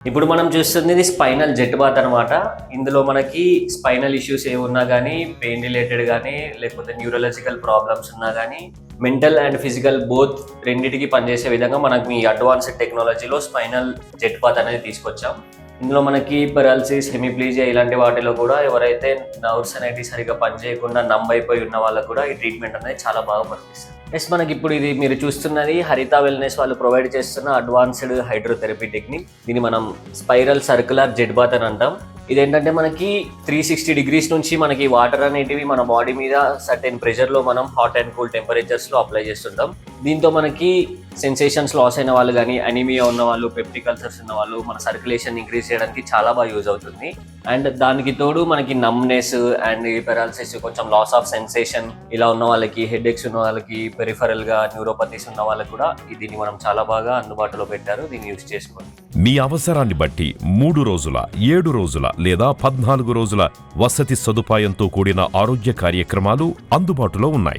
ఇప్పుడు మనం చూస్తుంది ఇది స్పైనల్ జెట్ బాత్ అనమాట. ఇందులో మనకి స్పైనల్ ఇష్యూస్ ఏమున్నా కానీ, పెయిన్ రిలేటెడ్ కానీ, లేకపోతే న్యూరలాజికల్ ప్రాబ్లమ్స్ ఉన్నా కానీ, మెంటల్ అండ్ ఫిజికల్ బోత్ రెండింటికి పనిచేసే విధంగా మనకి ఈ అడ్వాన్స్డ్ టెక్నాలజీలో స్పైనల్ జెట్ బాత్ అనేది తీసుకొచ్చాం. ఇందులో మనకి పెరాలసిస్, హెమిప్లీజియా ఇలాంటి వాటిలో కూడా ఎవరైతే నర్వ్స్ అనేవి సరిగా పనిచేయకుండా నంబ్ అయిపోయి ఉన్న వాళ్ళకు కూడా ఈ ట్రీట్మెంట్ అనేది చాలా బాగా పనిచేస్తుంది. మనకి ఇప్పుడు ఇది మీరు చూస్తున్నది హరిత వెల్నెస్ వాళ్ళు ప్రొవైడ్ చేస్తున్న అడ్వాన్స్డ్ హైడ్రోథెరపీ టెక్నిక్. దీన్ని మనం స్పైరల్ సర్కులర్ జెట్ బాత్ అని అంటాం. ఇదేంటంటే మనకి 360 డిగ్రీస్ నుంచి మనకి వాటర్ అనేటివి మన బాడీ మీద సర్టెన్ ప్రెషర్లో మనం హాట్ అండ్ కూల్ టెంపరేచర్స్లో అప్లై చేస్తుంటాం. దీంతో మనకి సెన్సేషన్స్ లాస్ అయిన వాళ్ళు కానీ, అనీమియా ఉన్న వాళ్ళు, పెప్టిక్ అల్సర్స్ ఉన్న వాళ్ళు మన సర్క్యులేషన్ ఇంక్రీజ్ చేయడానికి చాలా బాగా యూజ్ అవుతుంది. అండ్ దానికి తోడు మనకి నమ్నెస్ అండ్ పెరాలసిస్, కొంచెం లాస్ ఆఫ్ సెన్సేషన్ ఇలా ఉన్న వాళ్ళకి, హెడేక్స్ ఉన్న వాళ్ళకి, పెరిఫరల్గా న్యూరోపతీస్ ఉన్న వాళ్ళకి కూడా దీన్ని మనం చాలా బాగా అందుబాటులో పెట్టారు. దీన్ని యూజ్ చేసుకోండి. మీ అవసరాన్ని బట్టి 3 రోజుల, 7 రోజుల లేదా 14 రోజుల వసతి సదుపాయంతో కూడిన ఆరోగ్య కార్యక్రమాలు అందుబాటులో ఉన్నాయి.